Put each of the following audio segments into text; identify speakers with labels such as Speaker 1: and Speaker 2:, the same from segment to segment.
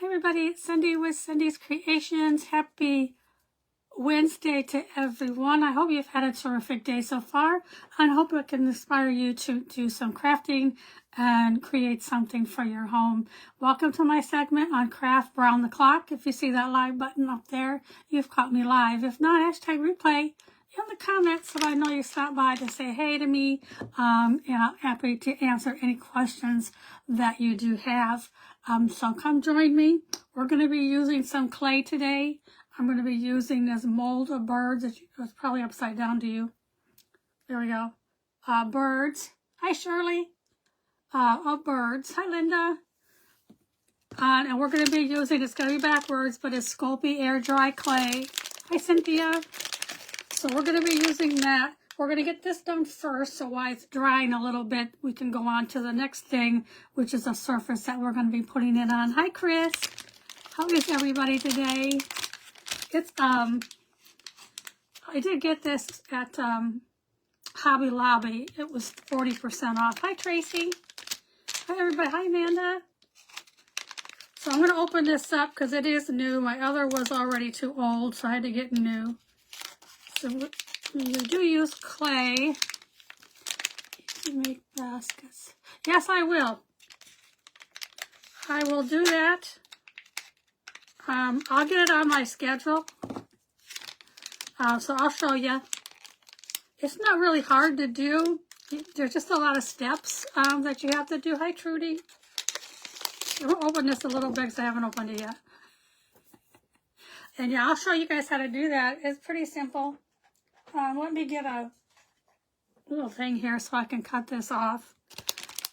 Speaker 1: Hi everybody, it's Cindy with Cindy's Creations. Happy Wednesday to everyone. I hope you've had a terrific day so far, and I hope it can inspire you to do some crafting and create something for your home. Welcome to my segment on Craft Round the Clock. If you see that live button up there, you've caught me live. If not, hashtag replay in the comments so I know you stopped by to say hey to me, and I'm happy to answer any questions that you do have. So come join me. We're going to be using some clay today. I'm going to be using this mold of birds. It's probably upside down to you. There we go. Birds. Hi, Shirley. Of birds. Hi, Linda. And we're going to be using, it's going to be backwards, but it's Sculpey Air Dry clay. Hi, Cynthia. So we're going to be using that. We're going to get this done first, so while it's drying a little bit, we can go on to the next thing, which is a surface that we're going to be putting it on. Hi, Chris. How is everybody today? It's, I did get this at Hobby Lobby. It was 40% off. Hi, Tracy. Hi, everybody. Hi, Amanda. So I'm going to open this up because it is new. My other was already too old, so I had to get new. So you do use clay to make baskets. Yes, I will. I will do that. I'll get it on my schedule. So I'll show you. It's not really hard to do. There's just a lot of steps that you have to do. Hi, Trudy. We'll open this a little bit because I haven't opened it yet. And yeah, I'll show you guys how to do that. It's pretty simple. Let me get a little thing here so I can cut this off.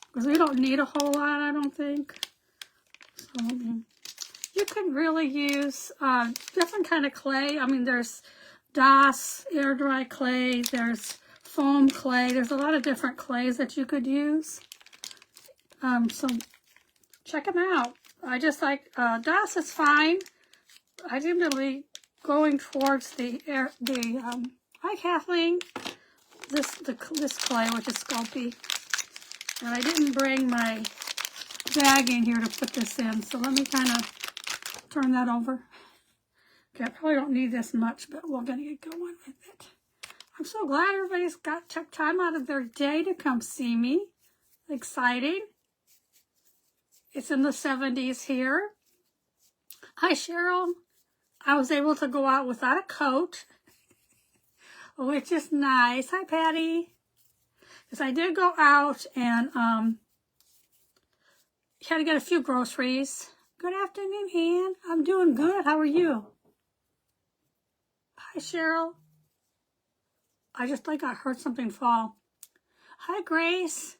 Speaker 1: Because we don't need a whole lot, I don't think. So, you can really use different kind of clay. I mean, there's DOS, air dry clay, there's foam clay. There's a lot of different clays that you could use. So check them out. I just like, DOS is fine. I seem to be going towards the hi, Kathleen. This clay, which is Sculpey. And I didn't bring my bag in here to put this in, so let me kind of turn that over. Okay, I probably don't need this much, but we're going to get going with it. I'm so glad everybody's took time out of their day to come see me. Exciting. It's in the 70s here. Hi, Cheryl. I was able to go out without a coat, which is nice. Hi, Patty. Because I did go out and had to get a few groceries. Good afternoon, Ann. I'm doing good. How are you? Hi, Cheryl. I just think I heard something fall. Hi, Grace.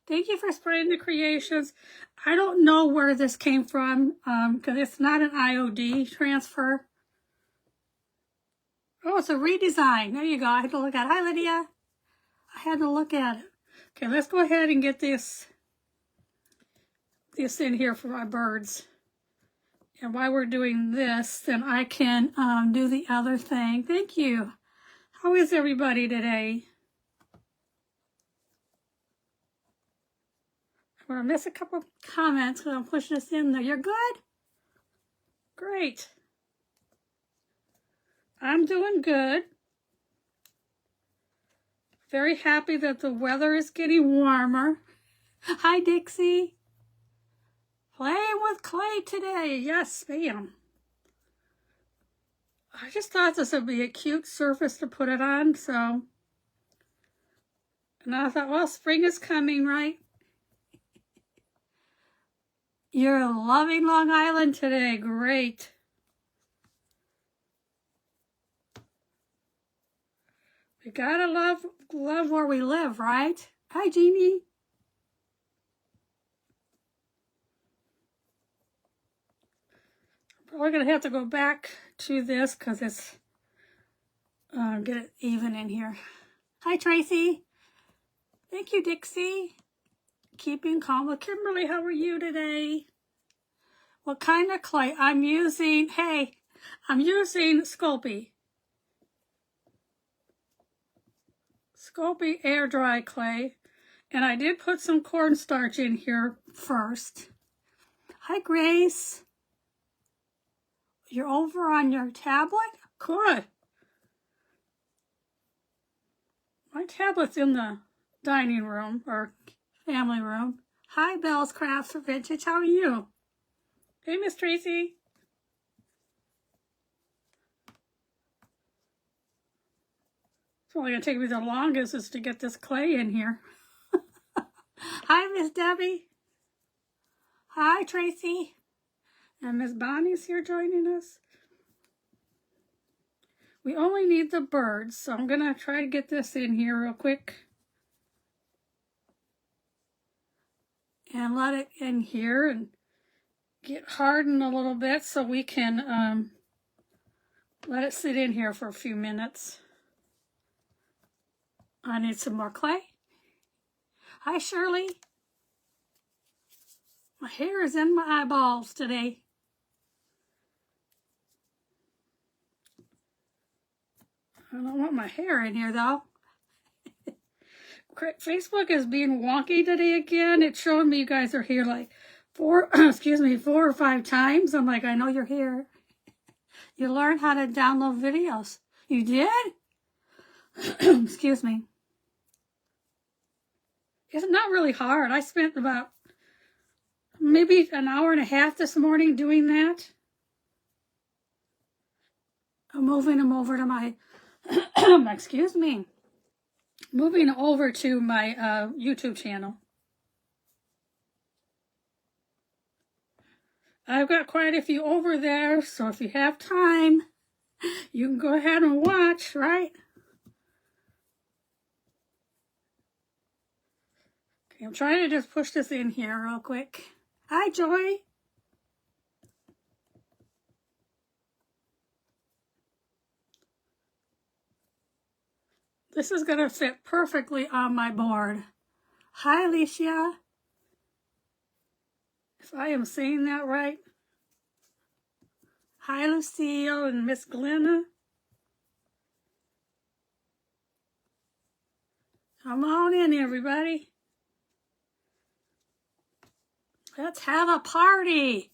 Speaker 1: Thank you for spreading the creations. I don't know where this came from because it's not an IOD transfer. Oh, it's a redesign. There you go. I had to look at it. Hi, Lydia. I had to look at it. Okay, let's go ahead and get this in here for my birds. And while we're doing this, then I can do the other thing. Thank you. How is everybody today? I'm going to miss a couple of comments because I'll push this in there. You're good? Great. I'm doing good. Very happy that the weather is getting warmer. Hi, Dixie. Playing with clay today. Yes, ma'am. I just thought this would be a cute surface to put it on, so. And I thought, well, spring is coming, right? You're loving Long Island today. Great. We gotta love where we live, right? Hi, Jeannie. We're gonna have to go back to this because it's get it even in here. Hi, Tracy. Thank you, Dixie. Keeping calm. Well, Kimberly, how are you today? What kind of clay? I'm using Sculpey. Sculpey Air Dry clay. And I did put some cornstarch in here first. Hi, Grace. You're over on your tablet? Good. My tablet's in the dining room or family room. Hi, Belle's Crafts for Vintage. How are you? Hey, Miss Tracy. It's only going to take me the longest is to get this clay in here. Hi, Miss Debbie. Hi, Tracy. And Miss Bonnie's here joining us. We only need the birds, so I'm going to try to get this in here real quick. And let it in here and get hardened a little bit so we can let it sit in here for a few minutes. I need some more clay. Hi, Shirley. My hair is in my eyeballs today. I don't want my hair in here, though. Facebook is being wonky today again. It's showing me you guys are here like 4 or 5 times. I'm like, I know you're here. You learned how to download videos. You did? Excuse me. It's not really hard. I spent about maybe an hour and a half this morning doing that. I'm moving them over to my, excuse me, moving over to my YouTube channel. I've got quite a few over there, so if you have time, you can go ahead and watch, right? Okay, I'm trying to just push this in here real quick. Hi, Joy. This is going to fit perfectly on my board. Hi, Alicia. If I am saying that right. Hi, Lucille and Miss Glenna. Come on in, everybody. Let's have a party.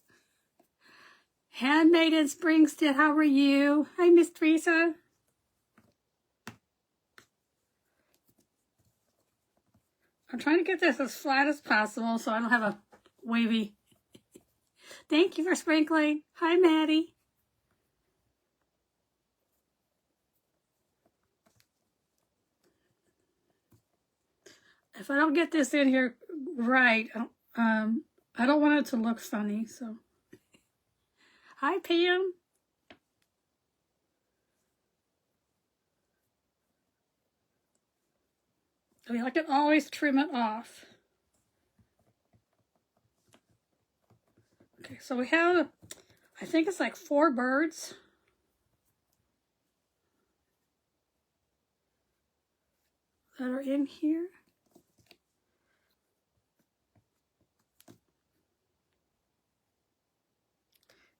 Speaker 1: Handmade in Springstead, how are you? Hi, Miss Teresa. I'm trying to get this as flat as possible so I don't have a wavy. Thank you for sprinkling. Hi, Maddie. If I don't get this in here right, I don't want it to look funny, so. Hi, Pam. I mean, I can always trim it off. Okay, so we have, I think it's like 4 birds. That are in here.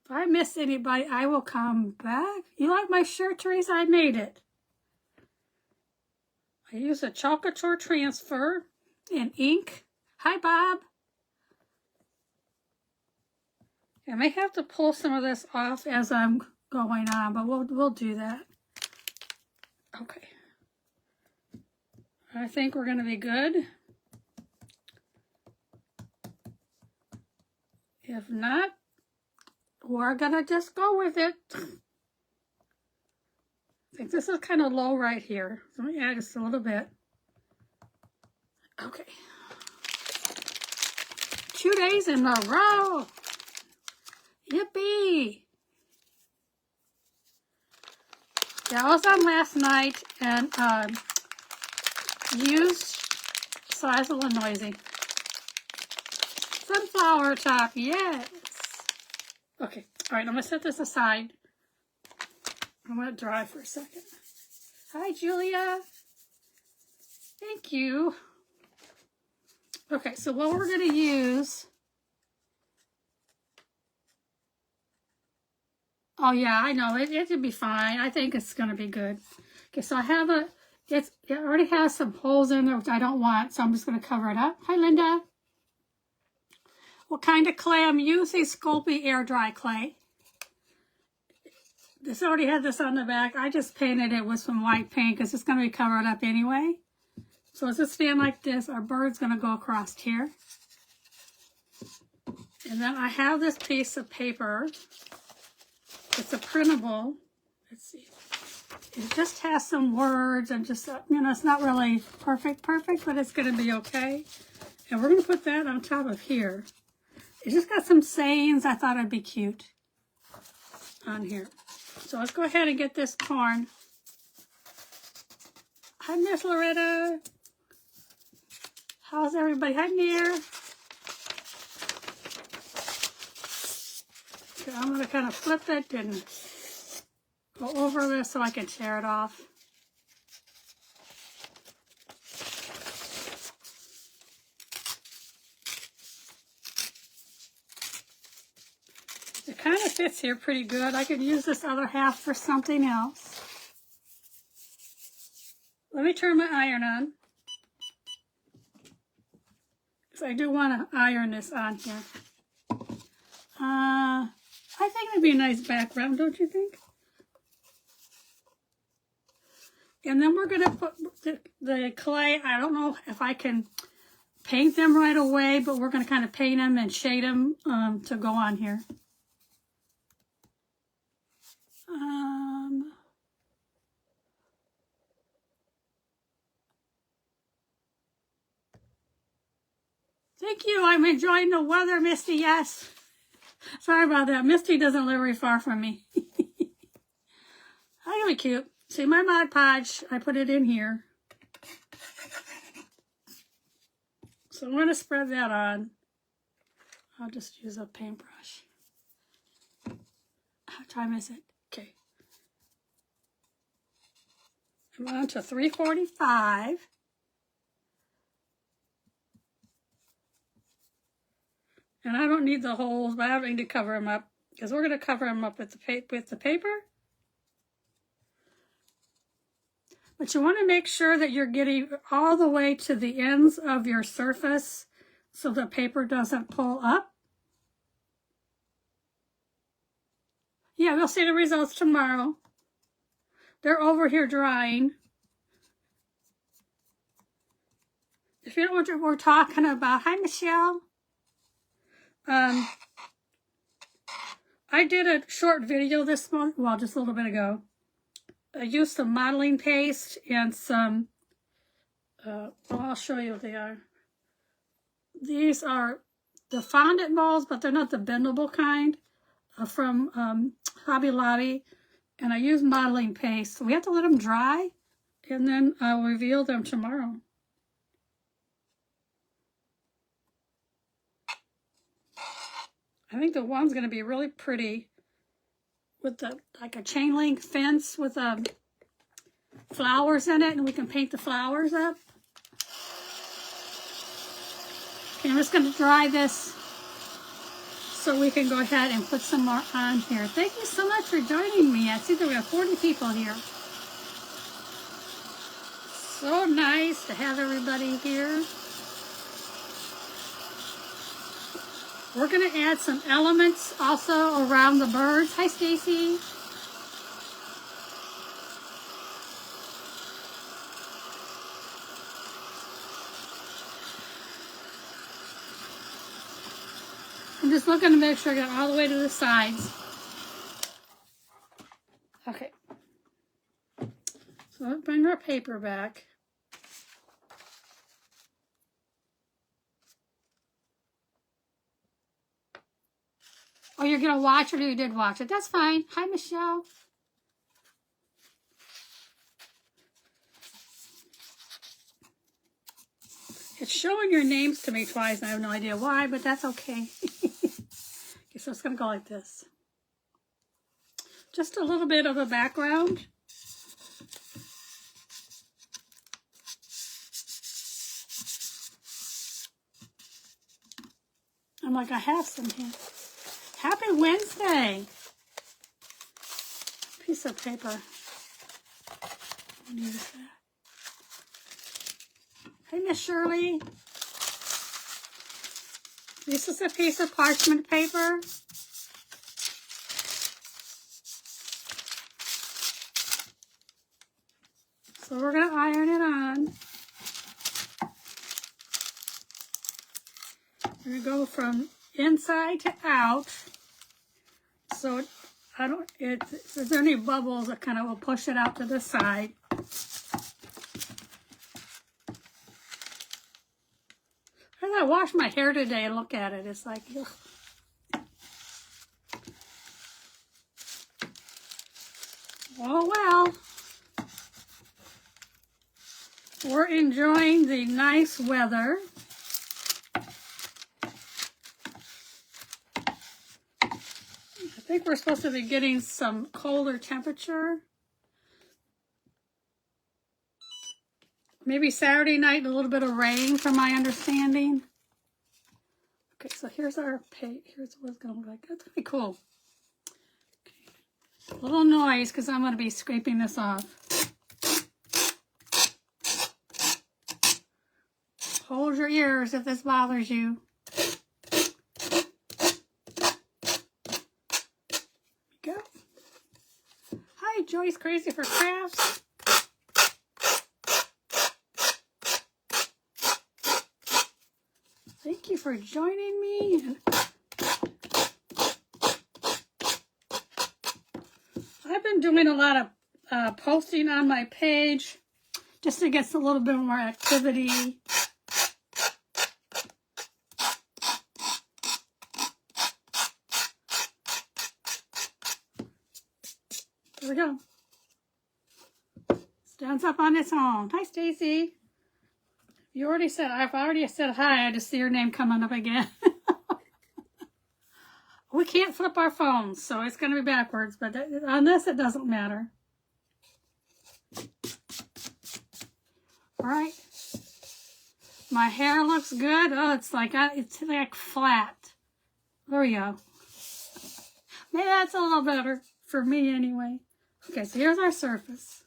Speaker 1: If I miss anybody, I will come back. You like my shirt, Teresa? I made it. I use a Chalkature transfer and ink. Hi, Bob. I may have to pull some of this off as I'm going on, but we'll do that. Okay. I think we're going to be good. If not, we're going to just go with it. I think this is kind of low right here. So let me add just a little bit. Okay. 2 days in a row. Yippee. Yeah, I was on last night and used, sorry, it's a little noisy. Sunflower top, yes. Okay, all right, I'm gonna set this aside. I'm gonna dry for a second. Hi, Julia. Thank you. Okay, so what we're gonna use. Oh yeah, I know, it should be fine. I think it's gonna be good. Okay, so I have it already has some holes in there, which I don't want, so I'm just gonna cover it up. Hi, Linda. What kind of clay I'm using? Sculpey Air Dry clay. This already had this on the back. I just painted it with some white paint because it's going to be covered up anyway. So as it stand like this, our bird's going to go across here. And then I have this piece of paper. It's a printable. Let's see. It just has some words and just, you know, it's not really perfect, but it's going to be okay. And we're going to put that on top of here. It just got some sayings I thought it'd be cute on here. So let's go ahead and get this corn. Hi, Miss Loretta. How's everybody? Hi, Near. Okay, I'm going to kind of flip it and go over this so I can tear it off. It kind of fits here pretty good. I could use this other half for something else. Let me turn my iron on, because I do want to iron this on here. I think it'd be a nice background, don't you think? And then we're going to put the clay. I don't know if I can paint them right away, but we're going to kind of paint them and shade them to go on here. Thank you. I'm enjoying the weather, Misty. Yes. Sorry about that. Misty doesn't live very far from me. That's really cute. See, my Mod Podge, I put it in here. So I'm going to spread that on. I'll just use a paintbrush. How time is it? Okay. I'm on to 345. And I don't need the holes, but I don't need to cover them up, because we're going to cover them up with the paper. But you want to make sure that you're getting all the way to the ends of your surface so the paper doesn't pull up. Yeah, we'll see the results tomorrow. They're over here drying. If you know what we're talking about, hi Michelle. I did a short video this month, well, just a little bit ago. I used some modeling paste and some, well, I'll show you what they are. These are the fondant molds, but they're not the bendable kind, from Hobby Lobby. And I use modeling paste. So we have to let them dry, and then I'll reveal them tomorrow. I think the one's going to be really pretty with the, like a chain link fence with flowers in it, and we can paint the flowers up. Okay, I'm just going to dry this so we can go ahead and put some more on here. Thank you so much for joining me. I see that we have 40 people here. So nice to have everybody here. We're going to add some elements also around the birds. Hi, Stacy. I'm just looking to make sure I get all the way to the sides. Okay. So let's bring our paper back. Oh, you're going to watch it, or you did watch it? That's fine. Hi, Michelle. It's showing your names to me twice, and I have no idea why, but that's okay. Okay, so it's going to go like this. Just a little bit of a background. I'm like, I have some here. Happy Wednesday. Piece of paper. I'll use that. Hey, Miss Shirley. This is a piece of parchment paper. So we're going to iron it on. We're going to go from inside to out. So if there's any bubbles, it kind of will push it out to the side. As I wash my hair today and look at it, it's like, ugh. Oh well. We're enjoying the nice weather. I think we're supposed to be getting some colder temperature. Maybe Saturday night, a little bit of rain from my understanding. Okay, so here's our page. Here's what it's going to look like. That's going to be cool. Okay. A little noise because I'm going to be scraping this off. Hold your ears if this bothers you. Go. Hi, Joyce Crazy for Crafts. Thank you for joining me. I've been doing a lot of posting on my page just to get a little bit more activity. There we go. Stands up on its own. Hi, Stacy. You already said, I've already said hi. I just see your name coming up again. We can't flip our phones, so it's going to be backwards, but on this, it doesn't matter. All right. My hair looks good. Oh, it's like flat. There we go. Maybe that's a little better for me anyway. Okay, so here's our surface.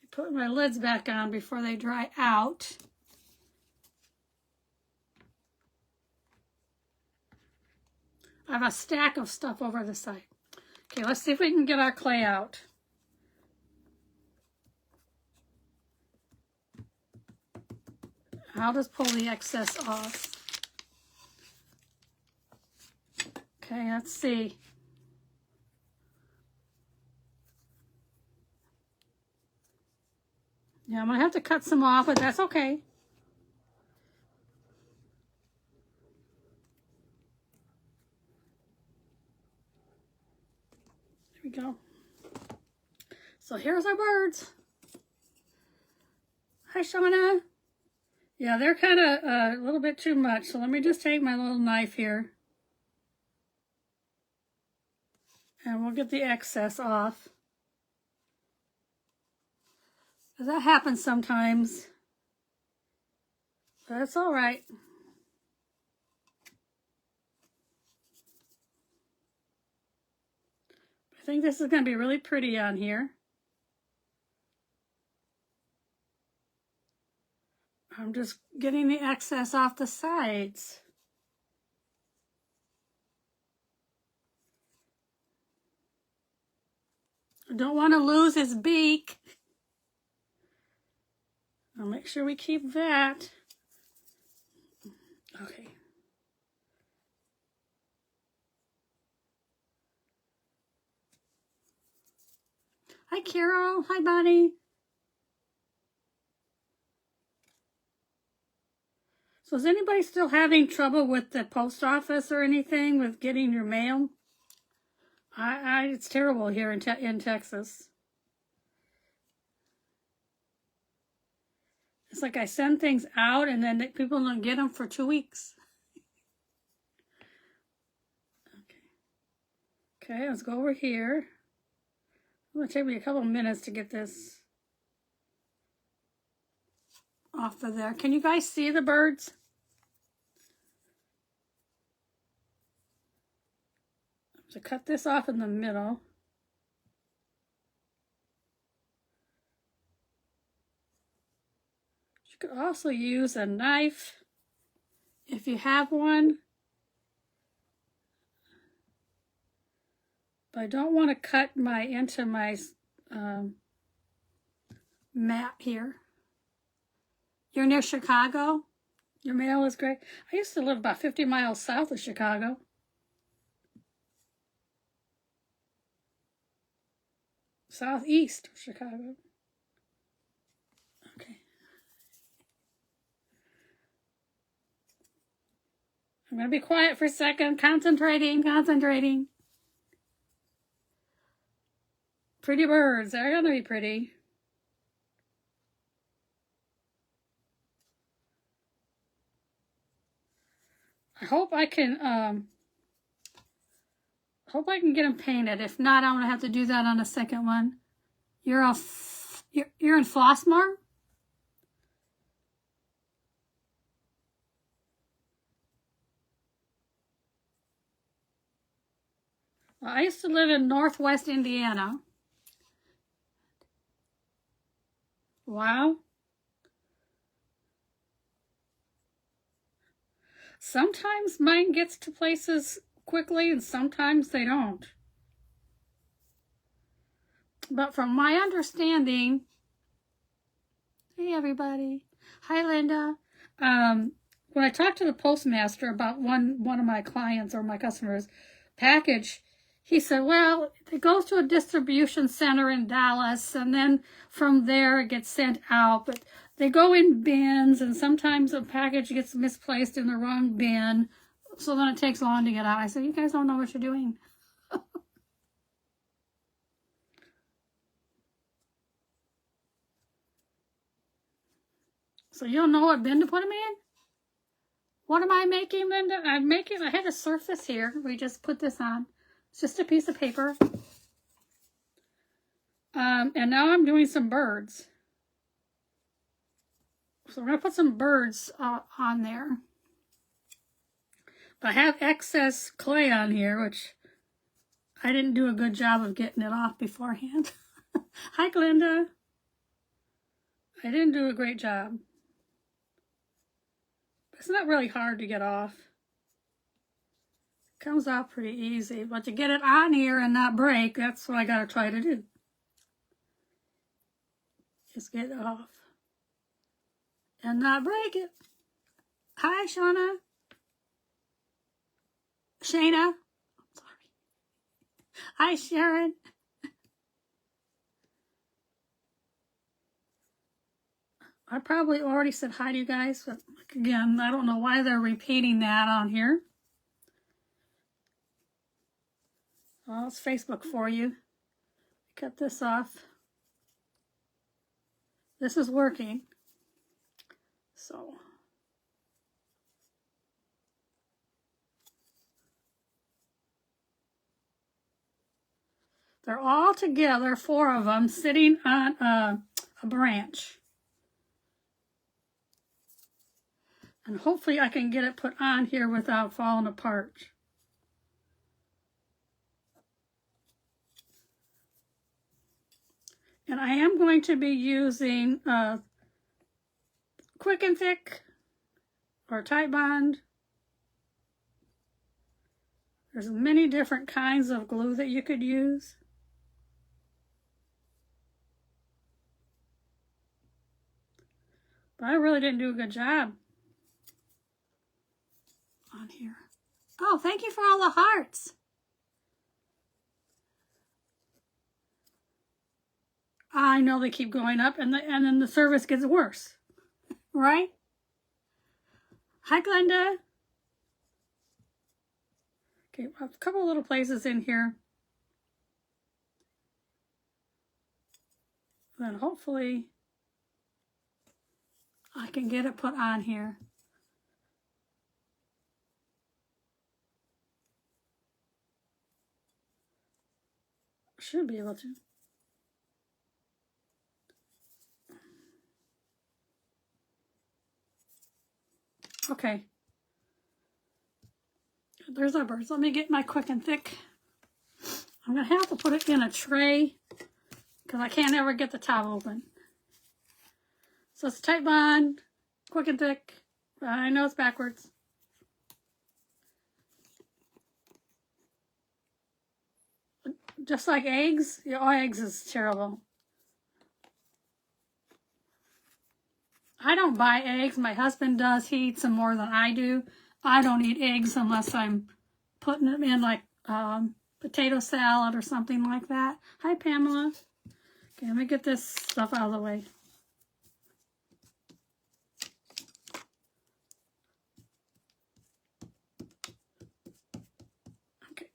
Speaker 1: Put my lids back on before they dry out. I have a stack of stuff over the side. Okay, let's see if we can get our clay out. I'll just pull the excess off. Okay, let's see. Yeah, I'm going to have to cut some off, but that's okay. There we go. So here's our birds. Hi, Shauna. Yeah, they're kind of a little bit too much, so let me just take my little knife here. And we'll get the excess off. That happens sometimes. But it's all right. I think this is going to be really pretty on here. I'm just getting the excess off the sides. I don't want to lose his beak. I'll make sure we keep that. Okay. Hi, Carol. Hi, Bonnie. So is anybody still having trouble with the post office or anything with getting your mail? It's terrible here in Texas. It's like I send things out and then people don't get them for 2 weeks. Okay, let's go over here. It's going to take me a couple of minutes to get this off of there. Can you guys see the birds? So cut this off in the middle. You could also use a knife if you have one. But I don't want to cut into my Matt here. You're near Chicago? Your mail is great. I used to live about 50 miles south of Chicago. Southeast of Chicago. Okay. I'm going to be quiet for a second. Concentrating. Pretty birds. They're going to be pretty. I hope I can get them painted. If not, I'm gonna have to do that on the second one. You're in Flossmoor? Well, I used to live in Northwest Indiana. Wow. Sometimes mine gets to places quickly and sometimes they don't. But from my understanding, hey everybody, hi Linda. When I talked to the postmaster about one of my clients or my customers' package, he said, well, it goes to a distribution center in Dallas and then from there it gets sent out, but they go in bins and sometimes a package gets misplaced in the wrong bin, so then it takes long to get out. I said, you guys don't know what you're doing. So you don't know what bin to put them in? What am I making, Linda? I had a surface here. We just put this on. It's just a piece of paper. And now I'm doing some birds. So we're going to put some birds on there. I have excess clay on here, which I didn't do a good job of getting it off beforehand. Hi, Glenda. I didn't do a great job. It's not really hard to get off. It comes out pretty easy, but to get it on here and not break, that's what I gotta try to do. Just get it off. And not break it. Hi, Shana. Shana. I'm sorry. Hi, Sharon. I probably already said hi to you guys, but again, I don't know why they're repeating that on here. Well, it's Facebook for you. Cut this off. This is working. So. They're all together, 4 of them, sitting on a branch. And hopefully I can get it put on here without falling apart. And I am going to be using Quick and Thick or Tight Bond. There's many different kinds of glue that you could use. But I really didn't do a good job on here. Oh, thank you for all the hearts. I know they keep going up and then the service gets worse, right? Hi, Glenda. Okay, a couple little places in here. Then hopefully I can get it put on here. Should be able to. Okay. There's our birds. Let me get my Quick and Thick. I'm going to have to put it in a tray because I can't ever get the top open. So it's Tight Bond, Quick and Thick. I know it's backwards. Just like eggs. Oh, eggs is terrible. I don't buy eggs. My husband does. He eats them more than I do. I don't eat eggs unless I'm putting them in like potato salad or something like that. Hi, Pamela. Okay, let me get this stuff out of the way. Okay.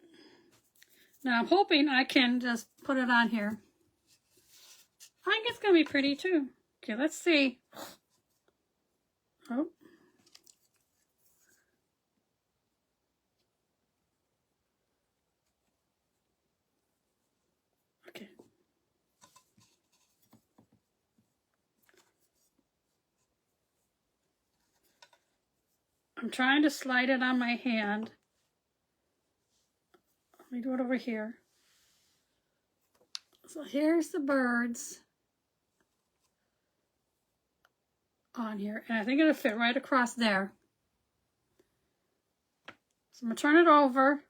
Speaker 1: Now I'm hoping I can just put it on here. I think it's going to be pretty too. Okay, let's see. Oh. Okay. I'm trying to slide it on my hand. Let me do it over here. So here's the birds on here, and I think it'll fit right across there. So I'm gonna turn it over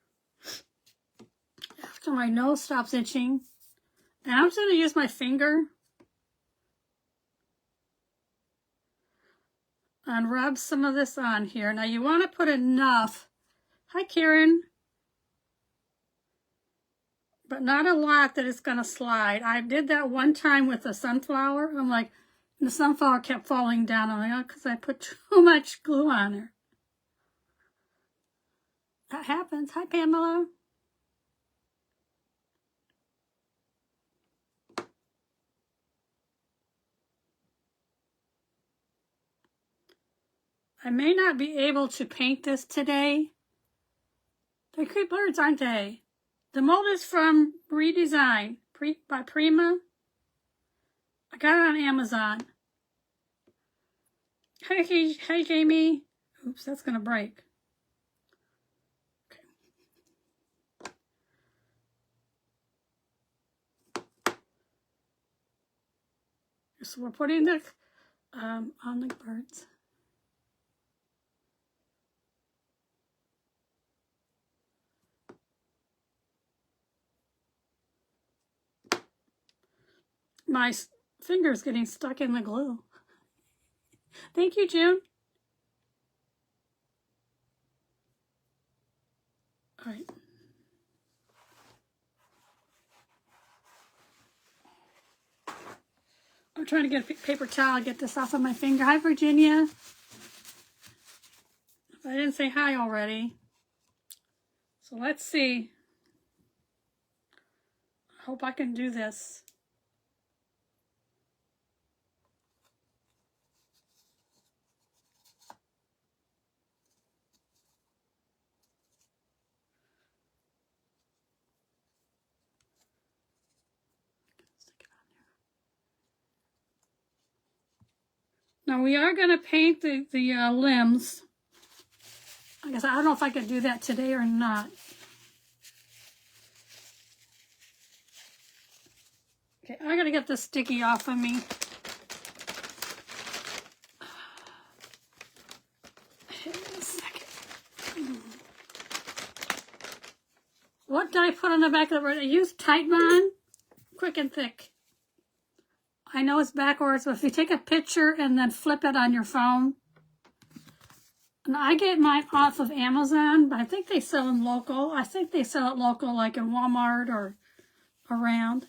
Speaker 1: after my nose stops itching, and I'm just gonna use my finger and rub some of this on here. Now you want to put enough. Hi, Karen. But not a lot that it's gonna slide. I did that one time with the sunflower. I'm like, the sunflower kept falling down. I'm like, oh, because I put too much glue on her. That happens. Hi, Pamela. I may not be able to paint this today. They're cute birds, aren't they? The mold is from Redesign by Prima. I got it on Amazon. Hi, Jamie. Oops, that's going to break. Okay. So we're putting the on the birds. My finger's getting stuck in the glue. Thank you, June. All right. I'm trying to get a paper towel and get this off of my finger. Hi, Virginia. I didn't say hi already. So let's see. I hope I can do this. Now we are going to paint the limbs. I guess I don't know if I could do that today or not. Okay, I got to get this sticky off of me. Hang on a second. What did I put on the back of the bird? I used Titebond, quick and thick. I know it's backwards, but if you take a picture and then flip it on your phone. And I get mine off of Amazon, but I think they sell them local. I think they sell it local, like in Walmart or around.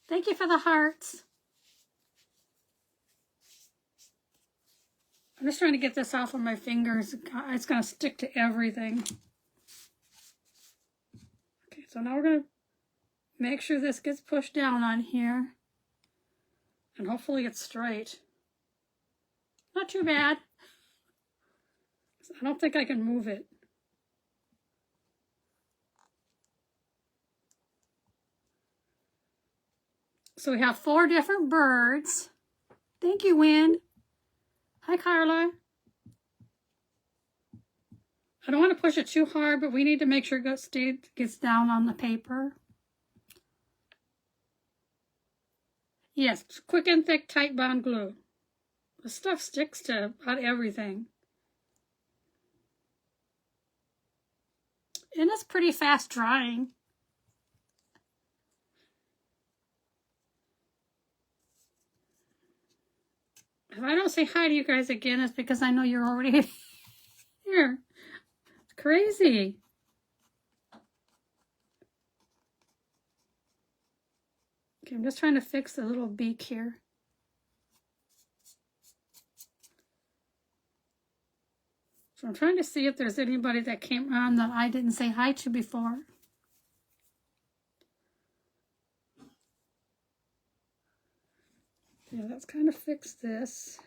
Speaker 1: Thank you for the hearts. I'm just trying to get this off of my fingers. It's going to stick to everything. Okay, so now we're going to make sure this gets pushed down on here. And hopefully it's straight. Not too bad. I don't think I can move it. So we have 4 different birds. Thank you, Wynn. Hi, Carla. I don't want to push it too hard, but we need to make sure it gets down on the paper. Yes, quick and thick Titebond glue. The stuff sticks to about everything. And it's pretty fast drying. If I don't say hi to you guys again, it's because I know you're already here. It's crazy. Okay, I'm just trying to fix the little beak here. So I'm trying to see if there's anybody that came on that I didn't say hi to before. Yeah, let's kind of fix this.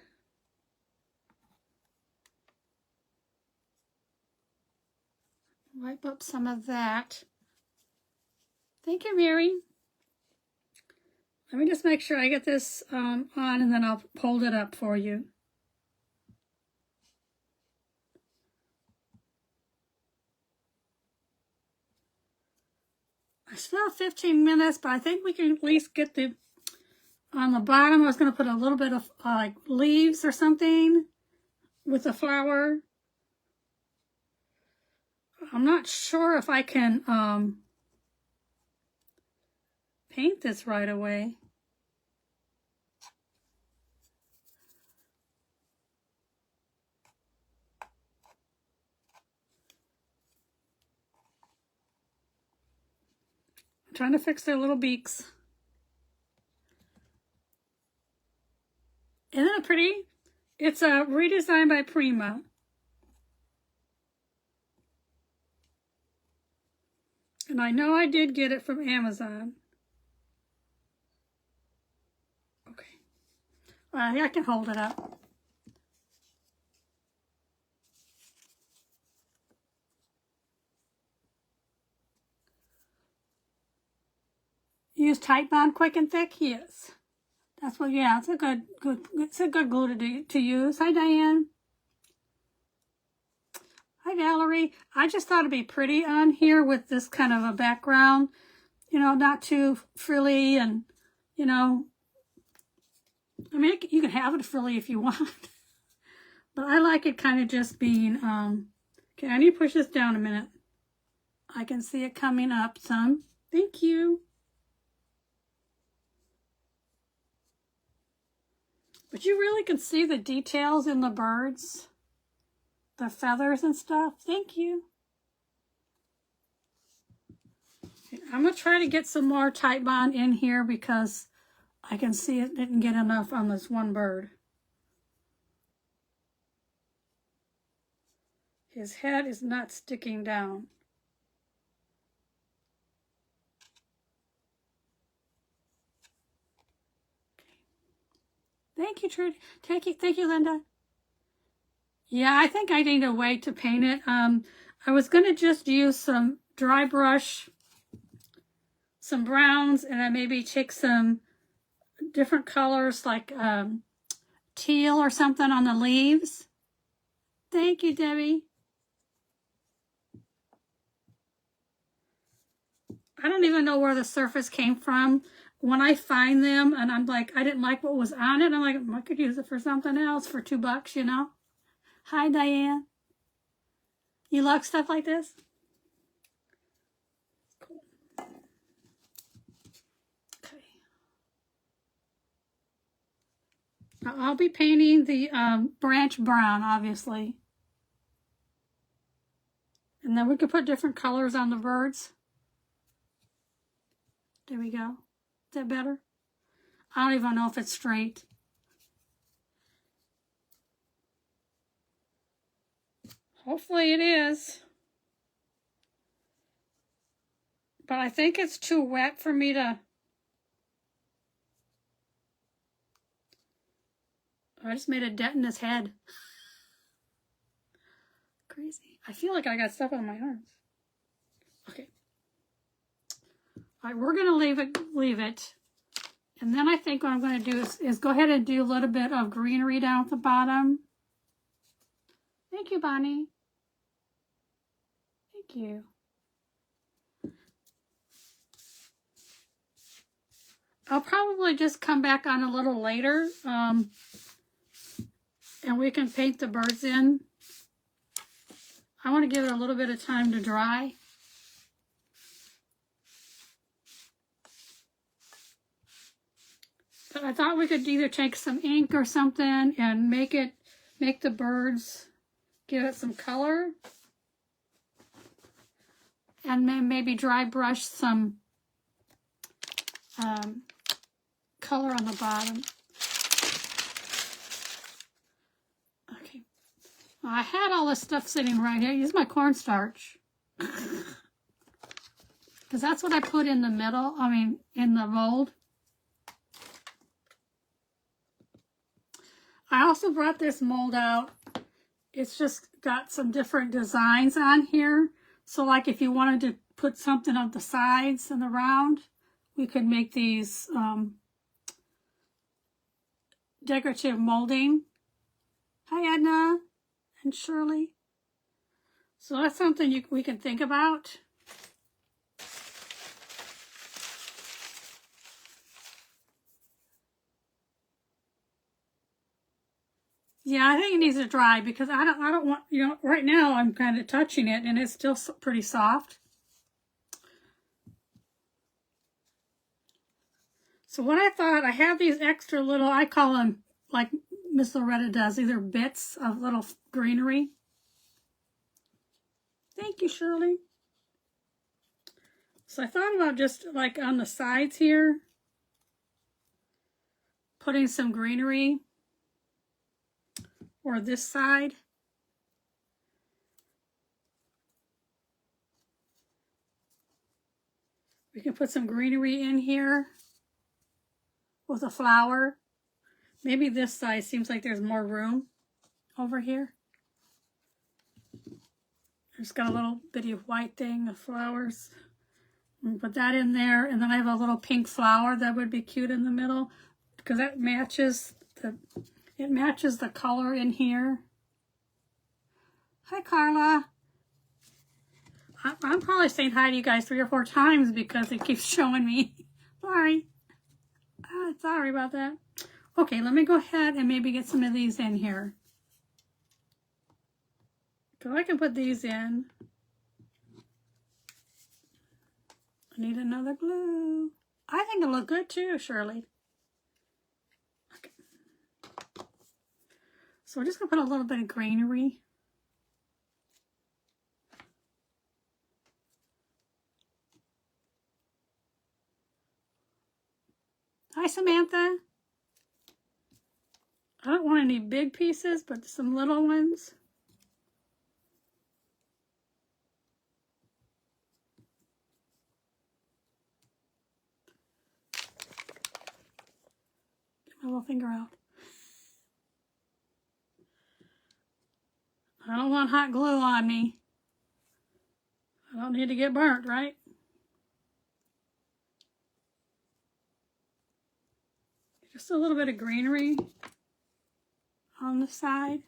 Speaker 1: Wipe up some of that. Thank you, Mary. Let me just make sure I get this on and then I'll hold it up for you. I still have 15 minutes, but I think we can at least get the, on the bottom, I was going to put a little bit of like leaves or something with the flower. I'm not sure if I can paint this right away. I'm trying to fix their little beaks. Isn't it pretty? It's a redesign by Prima. And I know I did get it from Amazon. Okay. I can hold it up. Use Titebond Quick and Thick? Yes. That's what, yeah, it's a good glue to use. Hi, Diane. Hi, Valerie. I just thought it'd be pretty on here with this kind of a background, you know, not too frilly and, you know, I mean, you can have it frilly if you want, but I like it kind of just being, okay, I need to push this down a minute. I can see it coming up some. Thank you. But you really can see the details in the birds, the feathers and stuff. Thank you. I'm going to try to get some more Titebond in here because I can see it didn't get enough on this one bird. His head is not sticking down. Thank you, Trudy. Thank you, Linda. Yeah, I think I need to wait to paint it. I was going to just use some dry brush, some browns, and then maybe take some different colors like teal or something on the leaves. Thank you, Debbie. I don't even know where the surface came from. When I find them and I'm like, I didn't like what was on it, I'm like, I could use it for something else for $2, you know? Hi, Diane. You like stuff like this? Cool. Okay. Now, I'll be painting the branch brown, obviously. And then we can put different colors on the birds. There we go. Is that better? I don't even know if it's straight. Hopefully it is. But I think it's too wet for me to... I just made a dent in his head. Crazy. I feel like I got stuff on my arms. Okay. All right, we're going to leave it. And then I think what I'm going to do is go ahead and do a little bit of greenery down at the bottom. Thank you, Bonnie. Thank you. I'll probably just come back on a little later, and we can paint the birds in. I want to give it a little bit of time to dry. But I thought we could either take some ink or something and make the birds, give it some color. And then maybe dry brush some color on the bottom. Okay. Well, I had all this stuff sitting right here. Use my cornstarch. Because that's what I put in the middle, in the mold. I also brought this mold out. It's just got some different designs on here. So like if you wanted to put something on the sides and around, we could make these decorative molding. Hi Edna and Shirley. So that's something we can think about. Yeah, I think it needs to dry because I don't want, right now I'm kind of touching it and it's still pretty soft. So what I thought, I have these extra little, I call them, like Miss Loretta does, these are bits of little greenery. Thank you, Shirley. So I thought about just like on the sides here, putting some greenery. Or this side. We can put some greenery in here with a flower. Maybe this side seems like there's more room over here. Just got a little bitty white thing of flowers. And put that in there, and then I have a little pink flower that would be cute in the middle because that matches the color in here. Hi, Carla. I'm probably saying hi to you guys 3 or 4 times because it keeps showing me. Sorry. Sorry about that. Okay, let me go ahead and maybe get some of these in here. So I can put these in. I need another glue. I think it'll look good too, Shirley. So we're just going to put a little bit of greenery. Hi, Samantha. I don't want any big pieces, but some little ones. Get my little finger out. I don't want hot glue on me. I don't need to get burnt, right? Just a little bit of greenery on the side.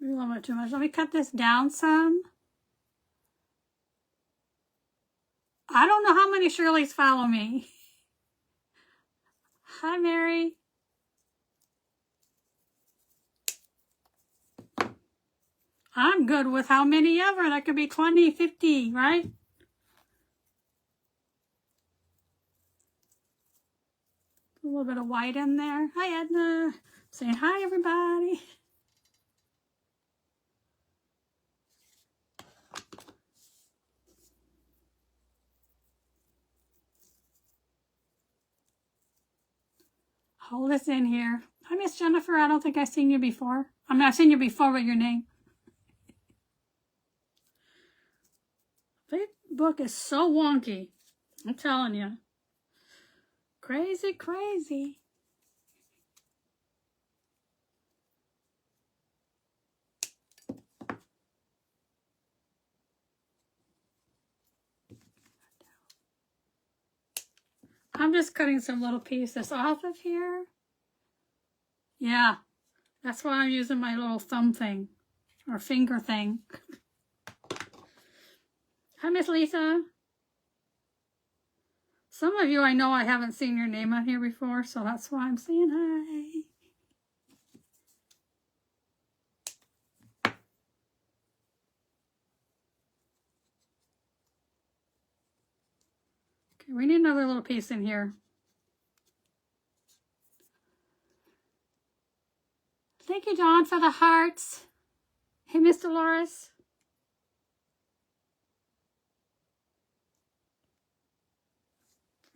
Speaker 1: Maybe a little bit too much. Let me cut this down some. I don't know how many Shirleys follow me. Hi, Mary. I'm good with how many ever. That could be 20, 50, right? A little bit of white in there. Hi, Edna. Saying hi, everybody. Hold this in here. Hi, Miss Jennifer. I don't think I've seen you before. I mean, I've seen you before with your name. This book is so wonky. I'm telling you. Crazy, crazy. I'm just cutting some little pieces off of here. Yeah, that's why I'm using my little thumb thing or finger thing. Hi, Miss Lisa. Some of you I know I haven't seen your name on here before, so that's why I'm saying hi. Okay, we need another little piece in here. Thank you, Dawn, for the hearts. Hey, Miss Dolores.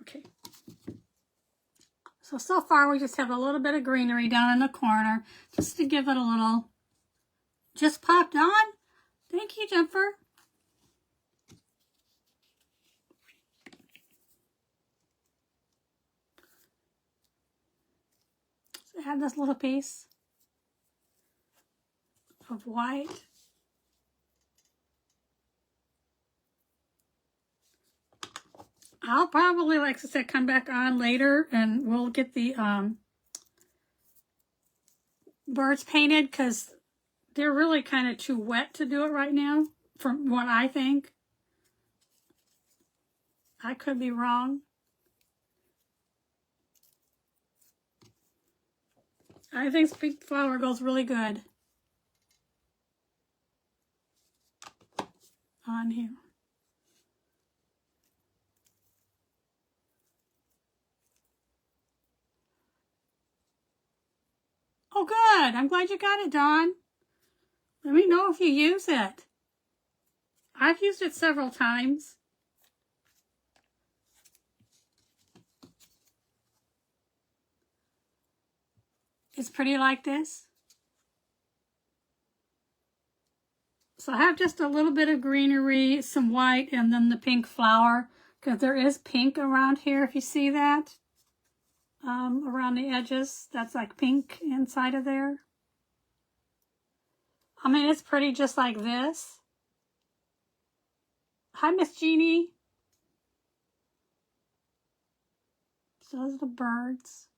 Speaker 1: Okay. So far we just have a little bit of greenery down in the corner, just to give it a little, just popped on. Thank you, Jennifer. So add this little piece of white. I'll probably, like I said, come back on later and we'll get the birds painted because they're really kind of too wet to do it right now, from what I think. I could be wrong. I think pink flower goes really good on here. Oh, good. I'm glad you got it, Dawn. Let me know if you use it. I've used it several times. It's pretty like this. So I have just a little bit of greenery, some white, and then the pink flower, because there is pink around here, if you see that. Around the edges, that's like pink inside of there. I mean, it's pretty just like this. Hi, Miss Jeannie. So those are the birds.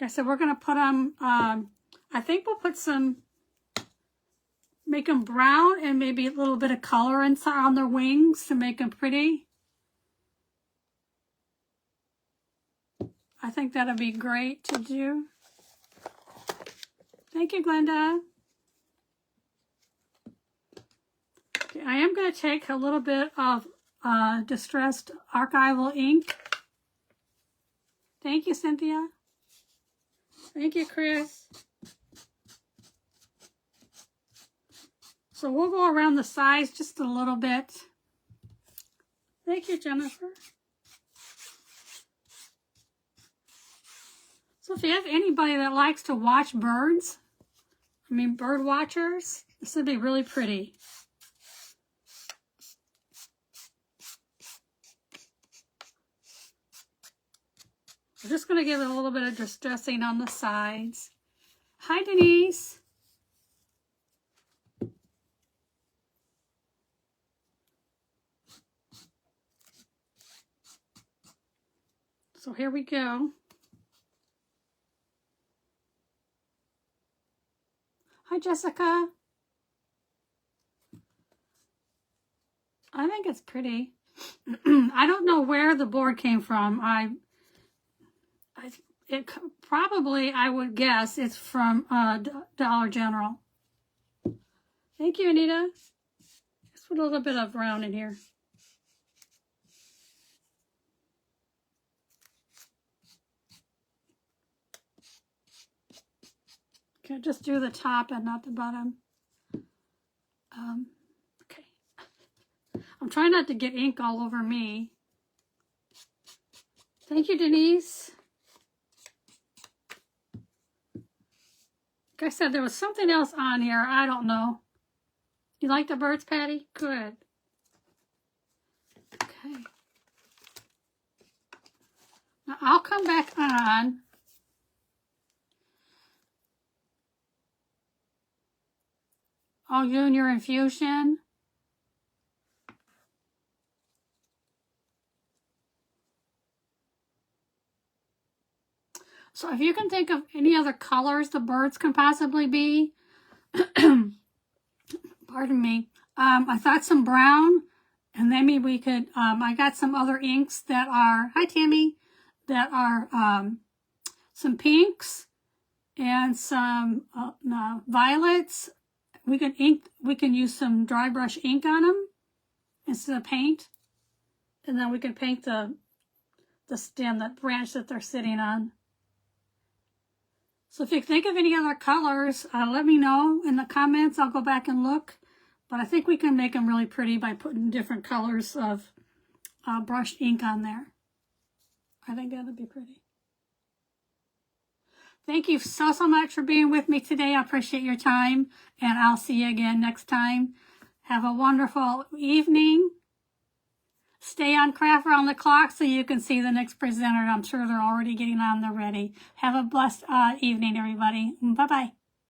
Speaker 1: Like I said, we're going to put them, I think we'll put some, make them brown and maybe a little bit of color inside on their wings to make them pretty. I think that'll be great to do. Thank you, Glenda. Okay, I am going to take a little bit of distressed archival ink. Thank you, Cynthia. Thank you, Chris. So we'll go around the sides just a little bit. Thank you, Jennifer. So if you have anybody that likes to watch birds, I mean bird watchers, this would be really pretty. We're just going to give it a little bit of distressing on the sides. Hi, Denise. So here we go. Hi, Jessica. I think it's pretty. I don't know where the board came from. Probably, I would guess, it's from Dollar General. Thank you, Anita. Just put a little bit of brown in here. Okay, just do the top and not the bottom. Okay. I'm trying not to get ink all over me. Thank you, Denise. Like I said, there was something else on here. I don't know. You like the birds, Patty? Good. Okay. Now I'll come back on. Oh, you and your infusion. So if you can think of any other colors the birds can possibly be, pardon me, I thought some brown, and then maybe we could, I got some other inks that are, hi Tammy, that are some pinks and some violets. We can use some dry brush ink on them instead of paint. And then we can paint the stem, that branch that they're sitting on. So if you think of any other colors, let me know in the comments. I'll go back and look. But I think we can make them really pretty by putting different colors of brushed ink on there. I think that'll be pretty. Thank you so much for being with me today. I appreciate your time, and I'll see you again next time. Have a wonderful evening. Stay on Craft Around the Clock so you can see the next presenter. I'm sure they're already getting on. They're ready. Have a blessed evening, everybody. Bye-bye.